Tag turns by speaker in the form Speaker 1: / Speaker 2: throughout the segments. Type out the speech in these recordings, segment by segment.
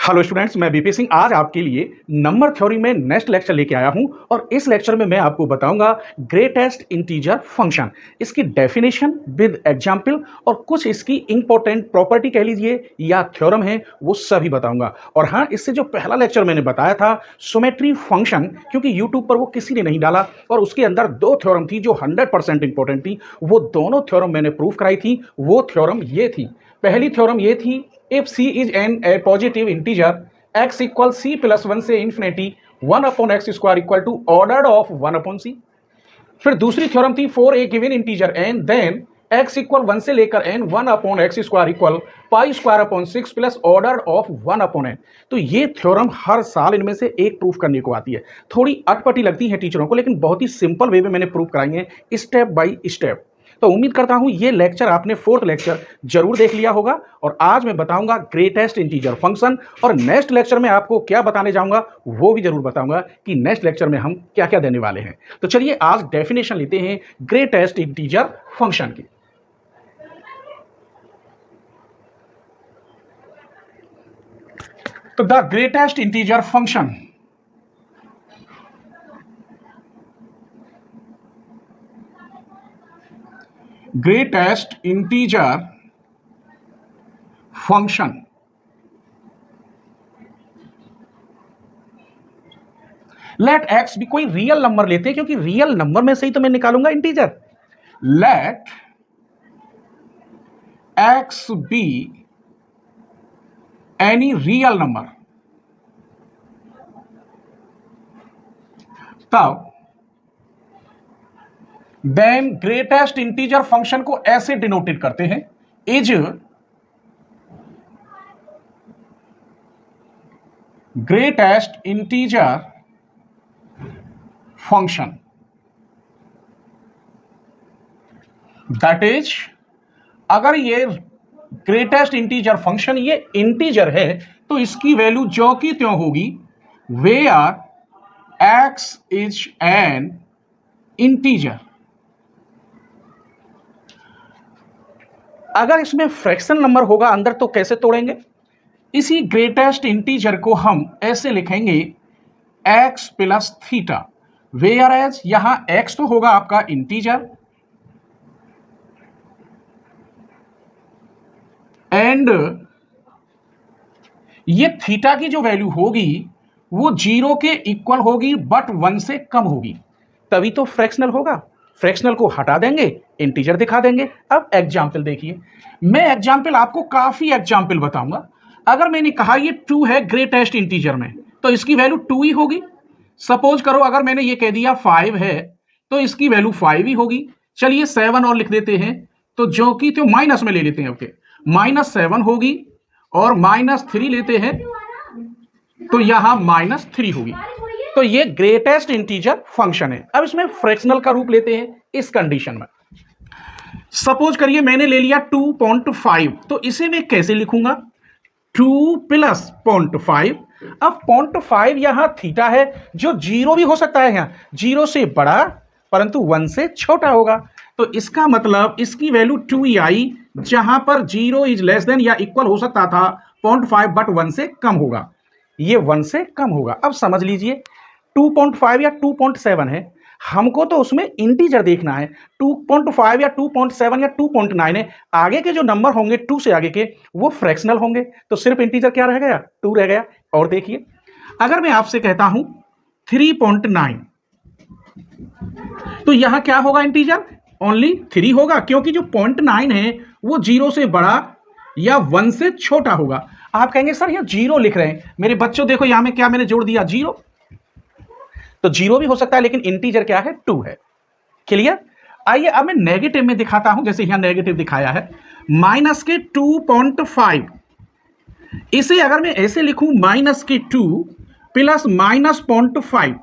Speaker 1: Hello students, मैं BP Singh आज आपके लिए नंबर थ्योरी में नेक्स्ट लेक्चर लेके आया हूं और इस लेक्चर में मैं आपको बताऊंगा ग्रेटेस्ट इंटीजर फंक्शन, इसकी डेफिनेशन विद एग्जांपल और कुछ इसकी इंपॉर्टेंट प्रॉपर्टी कह लीजिए या थ्योरम है वो सभी बताऊंगा। और हाँ, इससे जो पहला लेक्चर मैंने बताया था सिमेट्री फंक्शन, क्योंकि यूट्यूब पर वो किसी ने नहीं डाला और उसके अंदर दो थ्योरम थी जो 100% इंपॉर्टेंट थी, वो दोनों थ्योरम मैंने प्रूव कराई थी। वो थ्योरम ये थी, पहली थ्योरम ये थी, if c is a positive integer x equal c plus 1 से infinity 1 upon x square equal to ordered of 1 upon c। फिर दूसरी थ्योरम थी for a given integer n then x equal 1 से लेकर n 1 upon x square equal pi square upon 6 plus order of 1 upon n। तो ये theorem हर साल इनमें से एक प्रूफ करने को आती है, थोड़ी अटपटी लगती है टीचरों को, लेकिन बहुत ही सिंपल वे में मैंने प्रूफ कराई है स्टेप बाय स्टेप। तो उम्मीद करता हूं ये लेक्चर आपने फोर्थ लेक्चर जरूर देख लिया होगा और आज मैं बताऊंगा ग्रेटेस्ट इंटीजर फंक्शन। और नेक्स्ट लेक्चर में आपको क्या बताने जाऊंगा वो भी जरूर बताऊंगा कि नेक्स्ट लेक्चर में हम क्या क्या देने वाले हैं। तो चलिए आज डेफिनेशन लेते हैं ग्रेटेस्ट इंटीजर फंक्शन की। तो the greatest integer function greatest integer function let x भी कोई रियल नंबर लेते हैं, क्योंकि रियल नंबर में से ही तो मैं निकालूंगा integer. let x be any real number, तब देन ग्रेटेस्ट इंटीजर फंक्शन को ऐसे डिनोटेड करते हैं, is greatest integer function. That is, अगर ये ग्रेटेस्ट इंटीजर फंक्शन ये इंटीजर है तो इसकी वैल्यू जो की त्यों होगी, where x is an integer. अगर इसमें फ्रैक्शन नंबर होगा अंदर तो कैसे तोड़ेंगे, इसी ग्रेटेस्ट इंटीजर को हम ऐसे लिखेंगे x plus theta, whereas यहां x तो होगा आपका इंटीजर एंड ये थीटा की जो वैल्यू होगी वो 0 के इक्वल होगी बट 1 से कम होगी, तभी तो फ्रैक्शनल होगा। फ्रैक्शनल को हटा देंगे, इंटीजर दिखा देंगे। अब एग्जाम्पल देखिए, मैं एग्जाम्पल आपको काफी एग्जाम्पल बताऊंगा। अगर मैंने कहा ये 2 है ग्रेटेस्ट इंटीजर में तो इसकी वैल्यू 2 ही होगी। सपोज करो अगर मैंने ये कह दिया 5 है तो इसकी वैल्यू 5 ही होगी। चलिए 7 और लिख देते हैं, तो जो कि तो माइनस में ले लेते हैं, ओके, -7 होगी और -3 लेते हैं तो यहां -3 होगी। तो ये ग्रेटेस्ट इंटीजर फंक्शन है। अब इसमें फ्रैक्शनल का रूप लेते हैं इस कंडीशन में। सपोज करिए मैंने ले लिया 2.5, तो इसे मैं कैसे लिखूंगा, 2 प्लस 0.5। अब 0.5 यहां थीटा है जो 0 भी हो सकता है, यहां 0 से बड़ा परंतु 1 से छोटा होगा, तो इसका मतलब इसकी वैल्यू 2 ही आई, जहां पर 0 इज लेस देन या इक्वल हो सकता था 0.5 बट 1 से कम होगा, ये 1 से कम होगा। अब समझ लीजिए 2.5 या 2.7 है, हमको तो उसमें इंटीजर देखना है। 2.5 या 2.7 या 2.9 है, आगे के जो नंबर होंगे 2 से आगे के वो फ्रैक्शनल होंगे, तो सिर्फ इंटीजर क्या रह गया, 2 रह गया। और देखिए अगर मैं आपसे कहता हूं 3.9 तो यहां क्या होगा, इंटीजर ओनली 3 होगा, क्योंकि जो 0.9 है वो 0 से बड़ा या 1 से छोटा होगा। आप कहेंगे सर यहां 0 लिख रहे हैं, मेरे बच्चों देखो यहां में क्या मैंने जोड़ दिया, 0, तो 0 भी हो सकता है लेकिन इंटीजर क्या है, 2 है। क्लियर। आइए अब मैं नेगेटिव में दिखाता हूं, जैसे यहां नेगेटिव दिखाया है माइनस के 2.5, इसे अगर मैं ऐसे लिखूं माइनस के 2 प्लस -0.5,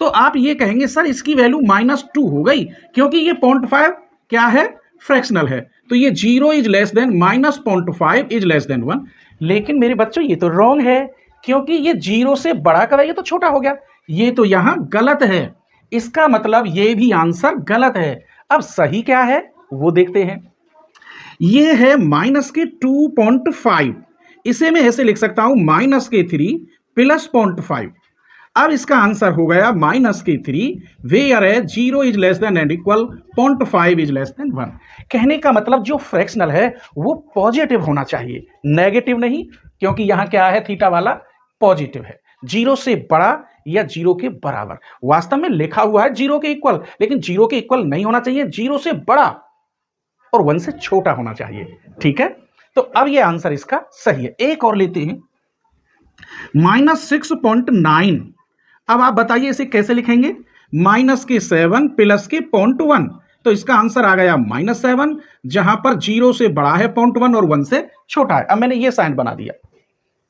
Speaker 1: तो आप ये कहेंगे सर इसकी वैल्यू -2 हो गई, क्योंकि ये 0.5 क्या है, फ्रैक्शनल है, तो ये 0 is less then -0.5 is less than 1। लेकिन मेरे बच्चों ये तो रॉन्ग है, क्योंकि ये 0 से बड़ा का ये तो छोटा हो गया, ये तो यहां गलत है। इसका मतलब ये भी आंसर गलत है। अब सही क्या है वो देखते हैं। ये है -2.5, इसे मैं ऐसे लिख सकता हूं -k3 प्लस 0.5। अब इसका आंसर हो गया -k3 वेयर है 0 is less then and equal 0.5 is less than 1। कहने का मतलब जो फ्रैक्शनल है वो पॉजिटिव होना चाहिए, नेगेटिव नहीं, क्योंकि यहां क्या है, थीटा वाला पॉजिटिव है, 0 से बड़ा या 0 के बराबर। वास्तव में लिखा हुआ है 0 के इक्वल, लेकिन 0 के इक्वल नहीं होना चाहिए, 0 से बड़ा और 1 से छोटा होना चाहिए। ठीक है, तो अब ये आंसर इसका सही है। एक और लेते हैं -6.9। अब आप बताइए इसे कैसे लिखेंगे, -7 प्लस के 0.1, तो इसका आंसर आ गया -7, जहां पर 0 से बड़ा है 0.1 और 1 से छोटा है। अब मैंने ये साइन बना दिया,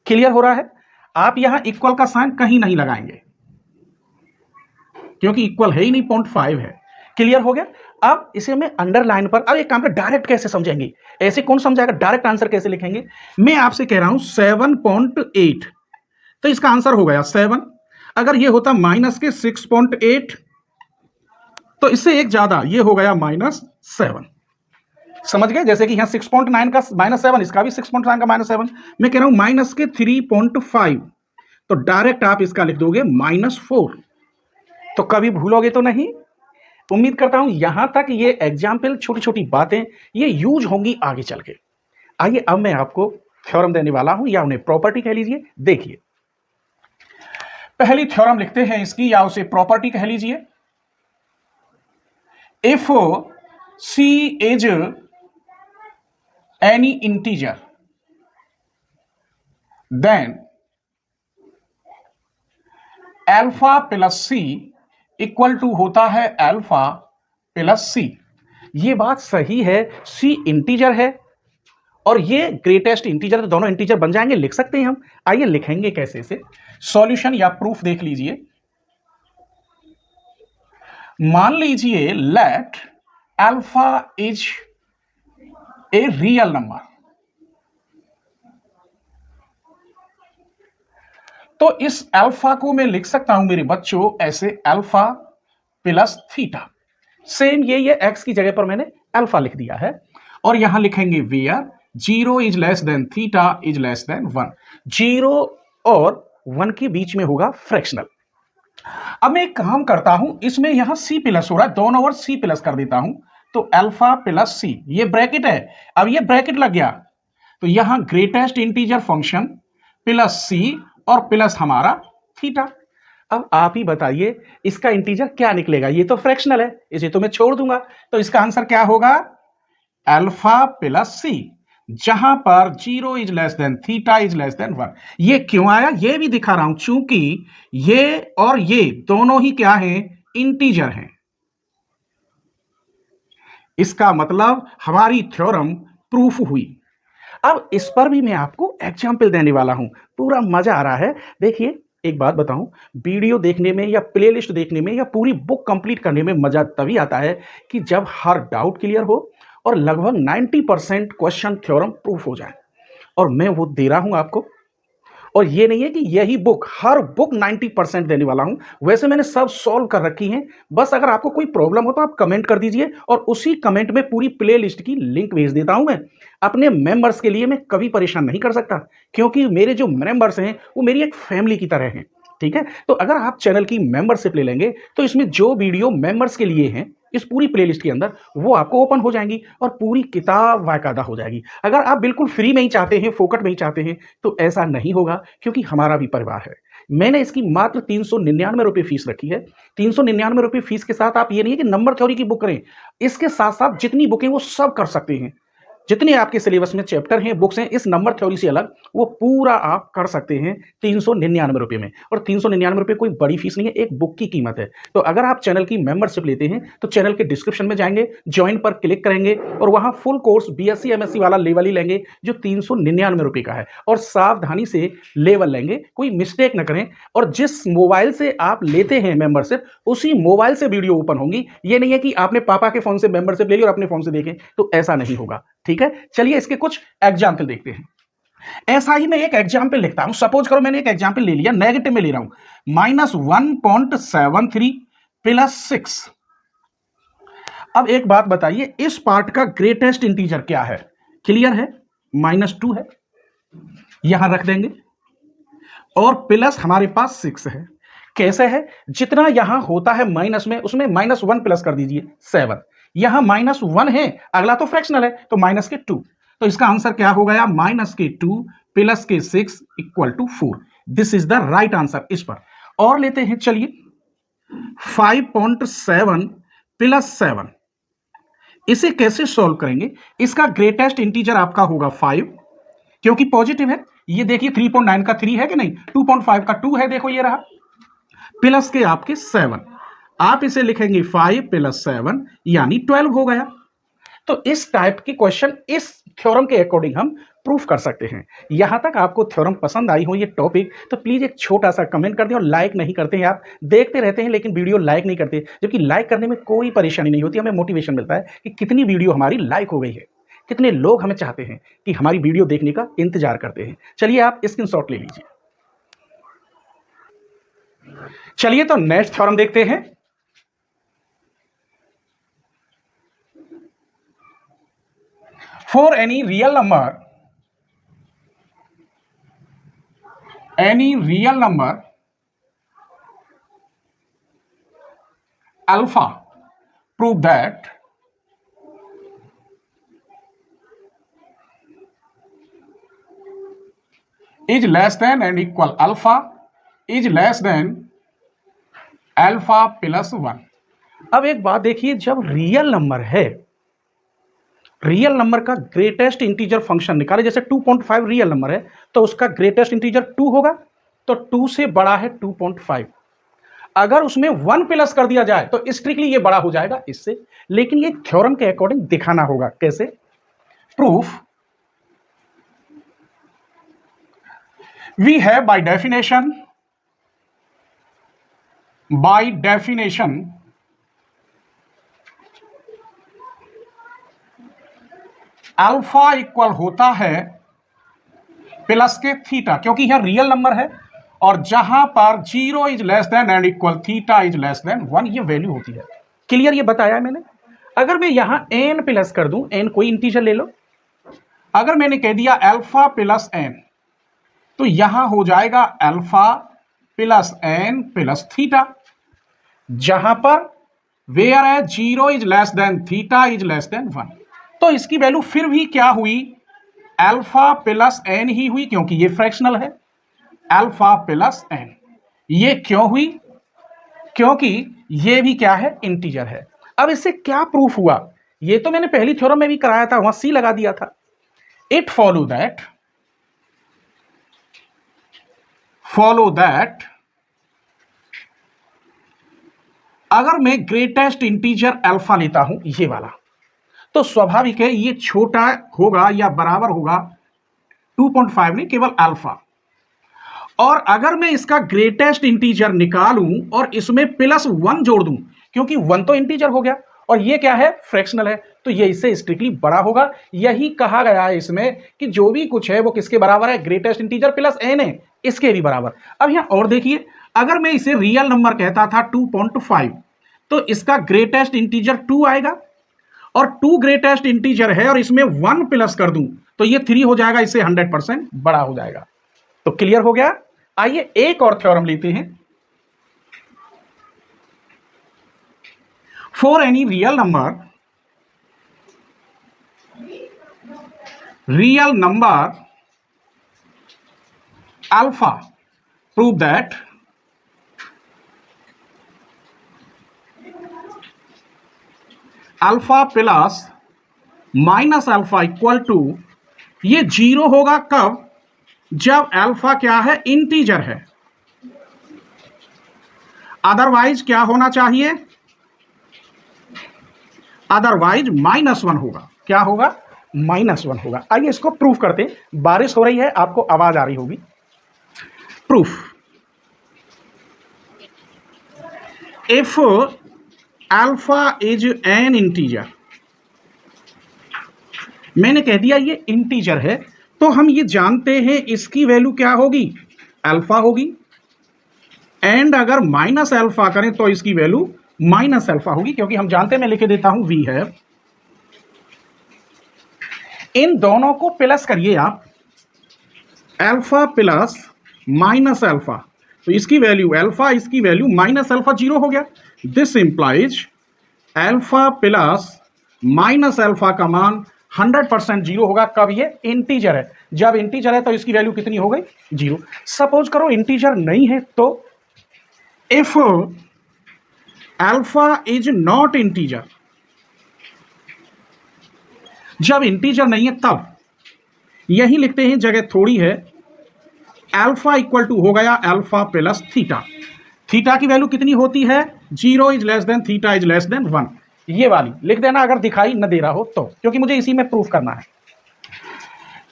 Speaker 1: क्लियर हो रहा है। आप यहां इक्वल का साइन कहीं नहीं लगाएंगे क्योंकि इक्वल है ही नहीं, 0.5 है। क्लियर हो गया। अब इसे मैं अंडरलाइन पर, अब एक काम कर, डायरेक्ट कैसे समझेंगे, ऐसे कौन समझाएगा, डायरेक्ट आंसर कैसे लिखेंगे। मैं आपसे कह रहा हूं 7.8, तो इसका आंसर हो गया 7। अगर ये होता -6.8 तो इससे एक ज्यादा, ये हो गया -7। समझ गए, जैसे कि यहां 6.9 का -7, इसका भी 6.9 का -7। मैं कह रहा हूं -3.5, तो डायरेक्ट आप इसका लिख दोगे -4। तो कभी भूलोगे तो नहीं। उम्मीद करता हूं यहां तक ये एग्जाम्पल, छोटी छोटी बातें ये यूज होंगी आगे चल के। आइए अब मैं आपको थ्योरम देने वाला हूं, या उन्हें प्रॉपर्टी कह लीजिए। देखिए, पहली थ्योरम लिखते हैं इसकी, या उसे प्रॉपर्टी कह लीजिए। If C is any integer then alpha plus C equal to होता है अल्फा प्लस C। ये बात सही है, C इंटीजर है और ये ग्रेटेस्ट इंटीजर, तो दोनों इंटीजर बन जाएंगे, लिख सकते हैं हम। आइए लिखेंगे कैसे इसे, सॉल्यूशन या प्रूफ देख लीजिए। मान लीजिए let alpha is a real number, तो इस अल्फा को मैं लिख सकता हूं मेरे बच्चों ऐसे, अल्फा प्लस थीटा। सेम ये एक्स की जगह पर मैंने अल्फा लिख दिया है, और यहां लिखेंगे where 0 is less than theta is less than 1। 0 और 1 के बीच में होगा फ्रैक्शनल। अब मैं एक काम करता हूं, इसमें यहां सी प्लस हो रहा है, दोनों ओर सी प्लस कर देता हूं, तो अल्फा प्लस सी, ये ब्रैकेट है, अब ये ब्रैकेट लग गया, तो यहां ग्रेटेस्ट इंटीजर फंक्शन प्लस सी और प्लस हमारा थीटा। अब आप ही बताइए इसका इंटीजर क्या निकलेगा, ये तो फ्रैक्शनल है, इसे तो मैं छोड़ दूंगा, तो इसका आंसर क्या होगा, अल्फा प्लस सी, जहां पर 0 is less than theta is less than 1। ये क्यों आया, ये भी दिखा रहा हूं, चूंकि ये और ये दोनों ही क्या हैं, इंटीजर हैं। इसका मतलब हमारी थ्योरम प्रूफ हुई। अब इस पर भी मैं आपको एग्जाम्पल देने वाला हूं, पूरा मजा आ रहा है। देखिए, एक बात बताऊं, वीडियो देखने में या प्लेलिस्ट देखने में या पूरी बुक कंप्लीट करने में मजा तभी आता है कि जब हर डाउट क्लियर हो और लगभग 90% क्वेश्चन थ्योरम प्रूफ हो जाए, और मैं वो दे रहा हूं आपको। और ये नहीं है कि यही बुक, हर बुक 90% देने वाला हूं, वैसे मैंने सब सॉल्व कर रखी हैं। बस अगर आपको कोई प्रॉब्लम हो तो आप कमेंट कर दीजिए, और उसी कमेंट में पूरी प्ले लिस्ट की लिंक भेज देता हूं मैं। अपने मेंबर्स के लिए मैं कभी परेशान नहीं कर सकता, क्योंकि मेरे जो मेंबर्स हैं वो मेरी एक फैमिली की तरह हैं। ठीक है, तो अगर आप चैनल की मेंबरशिप ले लेंगे तो इसमें जो वीडियो मेंबर्स के लिए हैं इस पूरी प्लेलिस्ट के अंदर, वो आपको ओपन हो जाएंगी और पूरी किताब बाकायदा हो जाएगी। अगर आप बिल्कुल फ्री में ही चाहते हैं, फोकट में ही चाहते हैं, तो ऐसा नहीं होगा, क्योंकि हमारा भी परिवार है। मैंने इसकी मात्र 399 रुपये फीस रखी है। 399 रुपये फीस के साथ आप ये नहीं है कि नंबर थ्योरी की बुक करें, इसके साथ साथ जितनी बुकें वो सब कर सकते हैं। जितने आपके सिलेबस में चैप्टर हैं, बुक्स हैं, इस नंबर थ्योरी से अलग वो पूरा आप कर सकते हैं 399 रुपये में। और 399 रुपये कोई बड़ी फीस नहीं है, एक बुक की कीमत है। तो अगर आप चैनल की मेंबरशिप लेते हैं तो चैनल के डिस्क्रिप्शन में जाएंगे, ज्वाइन पर क्लिक करेंगे और वहां फुल कोर्स BSc MSc वाला लेवल ही लेंगे जो 399 रुपये का है। और सावधानी से लेवल लेंगे, कोई मिस्टेक ना करें। और जिस मोबाइल से आप लेते हैं मेंबरशिप, उसी मोबाइल से वीडियो ओपन होंगी। ये नहीं है कि आपने पापा के फोन से मेंबरशिप ले ली और अपने फोन से देखें, तो ऐसा नहीं होगा। ठीक है, चलिए इसके कुछ एग्जाम्पल देखते हैं। ऐसा ही मैं एक एग्जाम्पल लिखता हूं। सपोज करो मैंने एक एग्जाम्पल ले लिया, नेगेटिव में ले रहा हूं, -1.73 प्लस 6। अब एक बात बताइए, इस पार्ट का ग्रेटेस्ट इंटीजर क्या है, क्लियर है, -2 है। यहां रख देंगे और प्लस हमारे पास 6 है। कैसे है, जितना यहां होता है माइनस में उसमें -1 प्लस कर दीजिए 7। यहां -1 है, अगला तो फ्रैक्शनल है तो -2। तो इसका आंसर क्या हो गया, -2 plus 6 equal to 4। This is the right answer इस पर। और लेते हैं, चलिए 5.7 प्लस 7, इसे कैसे सॉल्व करेंगे। इसका ग्रेटेस्ट इंटीजर आपका होगा 5 क्योंकि पॉजिटिव है। ये देखिए 3.9 का 3 है कि नहीं, 2.5 का 2 है, देखो ये रहा, प्लस के आपके 7, आप इसे लिखेंगे 5 प्लस 7 यानी 12 हो गया। तो इस टाइप की क्वेश्चन इस थ्योरम के अकॉर्डिंग हम प्रूफ कर सकते हैं। यहां तक आपको थ्योरम पसंद आई हो ये टॉपिक, तो प्लीज एक छोटा सा कमेंट कर दें। और लाइक नहीं करते हैं आप, देखते रहते हैं लेकिन वीडियो लाइक नहीं करते, जबकि लाइक करने में कोई परेशानी नहीं होती, हमें मोटिवेशन मिलता है कि कितनी वीडियो हमारी लाइक हो गई है, कितने लोग हमें चाहते हैं कि हमारी वीडियो देखने का इंतजार करते हैं। चलिए आप स्क्रीनशॉट ले लीजिए। चलिए तो नेक्स्ट थ्योरम देखते हैं। For any real number alpha, prove that is less than and equal alpha is less than alpha plus 1। अब एक बात देखिए, जब रियल नंबर है, रियल नंबर का ग्रेटेस्ट इंटीजर फंक्शन निकाले, जैसे 2.5 रियल नंबर है तो उसका ग्रेटेस्ट इंटीजर 2 होगा, तो 2 से बड़ा है 2.5। अगर उसमें 1 प्लस कर दिया जाए तो स्ट्रिक्टली ये बड़ा हो जाएगा इससे, लेकिन ये थ्योरम के अकॉर्डिंग दिखाना होगा। कैसे proof, we have by definition alpha equal होता है प्लस के थीटा, क्योंकि यह रियल नंबर है और जहां पर 0 is less then and equal theta is less than 1 ये वैल्यू होती है। क्लियर, ये बताया है मैंने। अगर मैं यहां n प्लस कर दूं, n कोई इंटीजर ले लो, अगर मैंने कह दिया अल्फा प्लस n तो यहां हो जाएगा alpha plus n plus theta, जहां पर वेयर है 0 is less than theta is less than 1। तो इसकी वैल्यू फिर भी क्या हुई, अल्फा प्लस n ही हुई, क्योंकि ये फ्रैक्शनल है। अल्फा प्लस n ये क्यों हुई, क्योंकि ये भी क्या है, इंटीजर है। अब इससे क्या प्रूफ हुआ, ये तो मैंने पहली थ्योरम में भी कराया था, वहां सी लगा दिया था। इट फॉलो दैट अगर मैं ग्रेटेस्ट इंटीजर अल्फा लेता हूं, ये वाला, तो स्वाभाविक है ये छोटा होगा या बराबर होगा 2.5 नहीं, केवल अल्फा। और अगर मैं इसका ग्रेटेस्ट इंटीजर निकालूं और इसमें +1 जोड़ दूं, क्योंकि 1 तो इंटीजर हो गया और ये क्या है, फ्रैक्शनल है, तो ये इससे स्ट्रिक्टली बड़ा होगा। यही कहा गया है इसमें कि जो भी कुछ है वो किसके बराबर है, ग्रेटेस्ट इंटीजर प्लस n है, इसके भी बराबर। अब यहां और देखिए, अगर मैं इसे रियल नंबर कहता था 2.5 तो इसका ग्रेटेस्ट इंटीजर 2 आएगा और 2 ग्रेटेस्ट इंटीजर है और इसमें 1 प्लस कर दूं तो ये 3 हो जाएगा, इससे 100% बड़ा हो जाएगा। तो क्लियर हो गया। आइए एक और थ्योरम लेते हैं। For any real number alpha, prove that alpha plus minus alpha equal to, ये 0 होगा कब, जब अल्फा क्या है, इंटीजर है। अदरवाइज क्या होना चाहिए, अदरवाइज -1 होगा। क्या होगा, -1 होगा। आइए इसको प्रूफ करते हैं। बारिश हो रही है, आपको आवाज आ रही होगी। Proof, if alpha is an integer, मैंने कह दिया ये इंटीजर है, तो हम ये जानते हैं इसकी वैल्यू क्या होगी, अल्फा होगी। एंड अगर माइनस अल्फा करें तो इसकी वैल्यू माइनस अल्फा होगी, क्योंकि हम जानते हैं, मैं लिख देता हूं वी हैव, इन दोनों को प्लस करिए आप, अल्फा प्लस माइनस अल्फा, तो इसकी वैल्यू अल्फा, इसकी वैल्यू माइनस अल्फा, जीरो हो गया। This implies alpha plus minus alpha का मान 100% जीरो होगा। कब? ये इंटीजर है। जब इंटीजर है तो इसकी वैल्यू कितनी हो गई? जीरो। सपोज करो इंटीजर नहीं है, तो if alpha is not integer, जब इंटीजर नहीं है तब यही लिखते हैं, जगह थोड़ी है, अल्फा इक्वल टू हो गया अल्फा प्लस थीटा। थीटा की वैल्यू कितनी होती है? Zero is less than theta is less than 1। ये वाली लिख देना अगर दिखाई न दे रहा हो तो, क्योंकि मुझे इसी में प्रूफ करना है।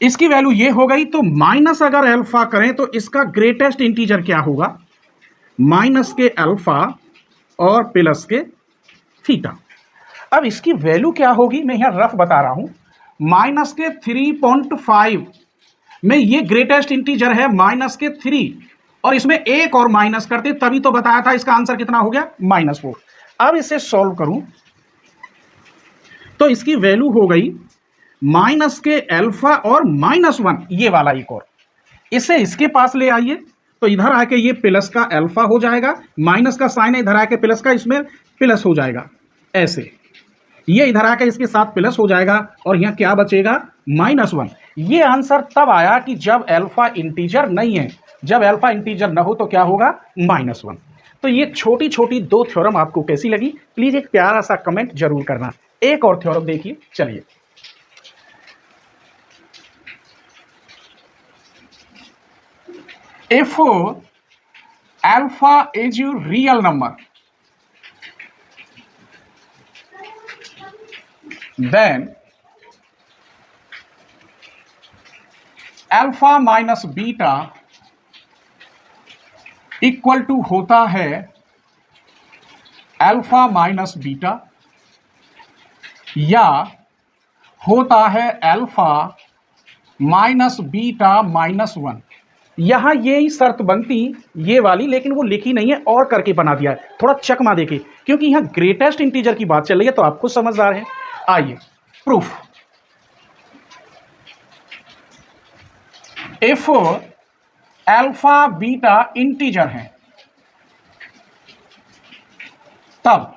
Speaker 1: इसकी वैल्यू ये हो गई, तो माइनस अगर अल्फा करें तो इसका ग्रेटेस्ट इंटीजर क्या होगा? माइनस के अल्फा और प्लस के थीटा। अब इसकी वैल्यू क्या होगी, मैं यहां रफ बता रहा हूं। माइनस के 3.5 में ये ग्रेटेस्ट इंटीजर है माइनस के 3, और इसमें एक और माइनस करते तभी तो बताया था इसका आंसर कितना हो गया? -4। अब इसे सॉल्व करूं तो इसकी वैल्यू हो गई माइनस के अल्फा और -1, ये वाला एक और। इसे इसके पास ले आइए तो इधर आके ये प्लस का अल्फा हो जाएगा, माइनस का साइन है इधर आके प्लस का, इसमें प्लस हो जाएगा ऐसे। ये इधर आके इसके साथ प्लस हो जाएगा और यहाँ क्या बचेगा? -1। ये आंसर तब आया कि जब अल्फा इंटीजर नहीं है। जब अल्फा इंटीजर ना हो तो क्या होगा? -1। तो ये छोटी छोटी दो थ्योरम आपको कैसी लगी, प्लीज एक प्यारा सा कमेंट जरूर करना। एक और थ्योरम देखिए, चलिए। If alpha is your real number, then alpha minus beta equal to होता है अल्फा माइनस बीटा, या होता है अल्फा माइनस बीटा -1। यहां ये ही शर्त बनती ये वाली, लेकिन वो लिखी नहीं है और करके बना दिया है, थोड़ा चकमा देके, क्योंकि यहां ग्रेटेस्ट इंटीजर की बात चल रही है तो आपको समझदार है। आइए proof. If alpha beta integer है तब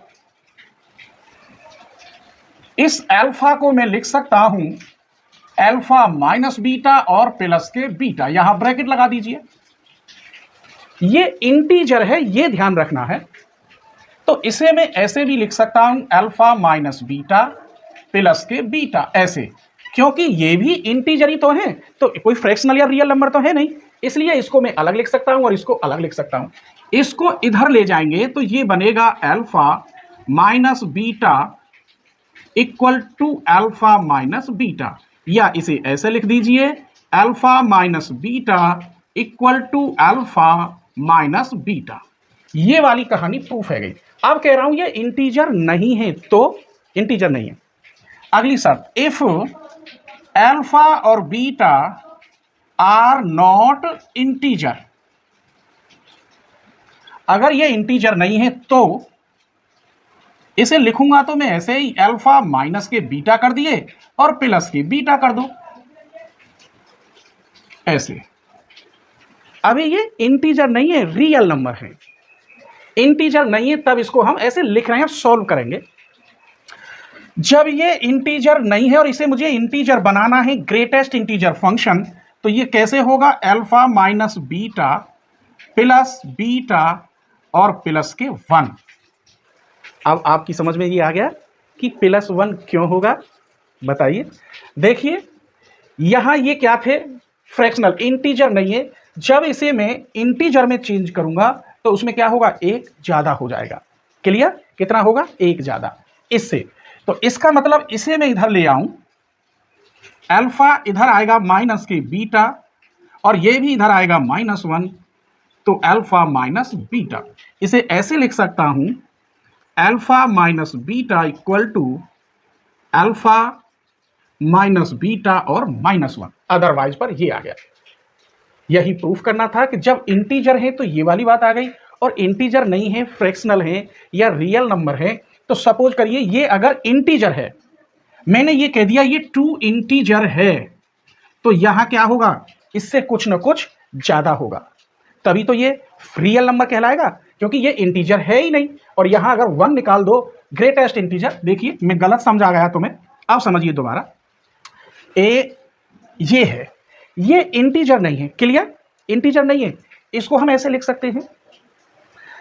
Speaker 1: इस अल्फा को मैं लिख सकता हूं अल्फा माइनस बीटा और प्लस के बीटा, यहां ब्रैकेट लगा दीजिए। ये इंटीजर है, ये ध्यान रखना है। तो इसे मैं ऐसे भी लिख सकता हूं अल्फा माइनस बीटा प्लस के बीटा, ऐसे, क्योंकि ये भी इंटीजर ही तो है, तो कोई फ्रैक्शनल या रियल नंबर तो है नहीं, इसलिए इसको मैं अलग लिख सकता हूं और इसको अलग लिख सकता हूं। इसको इधर ले जाएंगे तो ये बनेगा alpha minus beta equal to alpha minus beta, या इसे ऐसे लिख दीजिए alpha minus beta equal to alpha minus beta. ये वाली कहानी प्रूफ है गई। अब कह रहा हूं ये इंटीजर नहीं है, तो इंटीजर नहीं है। अगली शर्त, इफ अल्फा और बीटा आर नॉट इंटीजर, अगर ये इंटीजर नहीं है तो इसे लिखूंगा तो मैं ऐसे ही अल्फा माइनस के बीटा कर दिए और प्लस के बीटा कर दो, ऐसे। अभी ये इंटीजर नहीं है, रियल नंबर है। इंटीजर नहीं है तब इसको हम ऐसे लिख रहे हैं, सॉल्व करेंगे। जब ये इंटीजर नहीं है और इसे मुझे इंटीजर बनाना है, ग्रेटेस्ट इंटीजर फंक्शन, तो ये कैसे होगा? Alpha minus beta plus beta और प्लस के 1। अब आपकी समझ में ये आ गया कि +1 क्यों होगा, बताइए। देखिए यहां ये क्या थे? फ्रैक्शनल, इंटीजर नहीं है। जब इसे मैं इंटीजर में चेंज करूंगा तो उसमें क्या होगा? 1 ज्यादा हो जाएगा। क्लियर? कितना होगा? 1 ज्यादा इससे। तो इसका मतलब इसे मैं इधर ले आऊं, अल्फा इधर आएगा माइनस के बीटा और ये भी इधर आएगा -1, तो अल्फा माइनस बीटा। इसे ऐसे लिख सकता हूं alpha minus beta equal to alpha minus beta और -1। अदरवाइज पर ये आ गया। यही प्रूफ करना था कि जब इंटीजर है तो ये वाली बात आ गई, और इंटीजर नहीं है, फ्रैक्शनल है या रियल नंबर है। तो सपोज करिए ये अगर इंटीजर है, मैंने ये कह दिया ये ट्रू इंटीजर है, तो यहां क्या होगा? इससे कुछ ना कुछ ज़्यादा होगा, तभी तो ये रियल नंबर कहलाएगा, क्योंकि ये इंटीजर है ही नहीं। और यहां अगर 1 निकाल दो, ग्रेटेस्ट इंटीजर, देखिए मैं गलत समझा गया तुम्हें, अब समझिए दोबारा। ए ये है, ये इंटीजर नहीं है, क्लियर, इंटीजर नहीं है। इसको हम ऐसे लिख सकते हैं,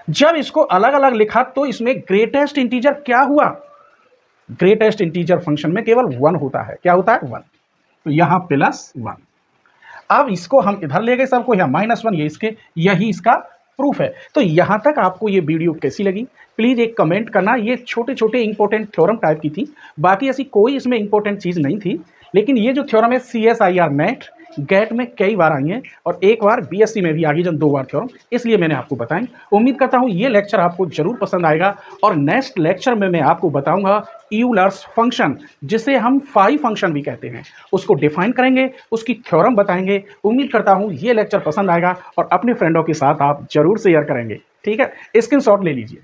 Speaker 1: जब इसको अलग अलग लिखा तो इसमें ग्रेटेस्ट इंटीजर क्या हुआ, ग्रेटेस्ट इंटीजर फंक्शन में केवल 1 होता है, क्या होता है 1, तो यहां +1। अब इसको हम इधर ले गए सबको, यहाँ -1, ये इसके, यही इसका प्रूफ है। तो यहां तक आपको ये वीडियो कैसी लगी प्लीज एक कमेंट करना। ये छोटे छोटे इंपॉर्टेंट थ्योरम टाइप की थी, बाकी ऐसी कोई इसमें इंपॉर्टेंट चीज नहीं थी, लेकिन ये जो थ्योरम है CSIR नेट गेट में कई बार आई है, और एक बार BSc में भी आ गई जब 2 बार थ्योरम, इसलिए मैंने आपको बताई। उम्मीद करता हूँ ये लेक्चर आपको जरूर पसंद आएगा, और नेक्स्ट लेक्चर में मैं आपको बताऊंगा यूलर्स फंक्शन, जिसे हम फाई फंक्शन भी कहते हैं, उसको डिफाइन करेंगे, उसकी थ्योरम बताएंगे। उम्मीद करता हूँ ये लेक्चर पसंद आएगा और अपने फ्रेंडों के साथ आप जरूर शेयर करेंगे। ठीक है, स्क्रीनशॉट ले लीजिए।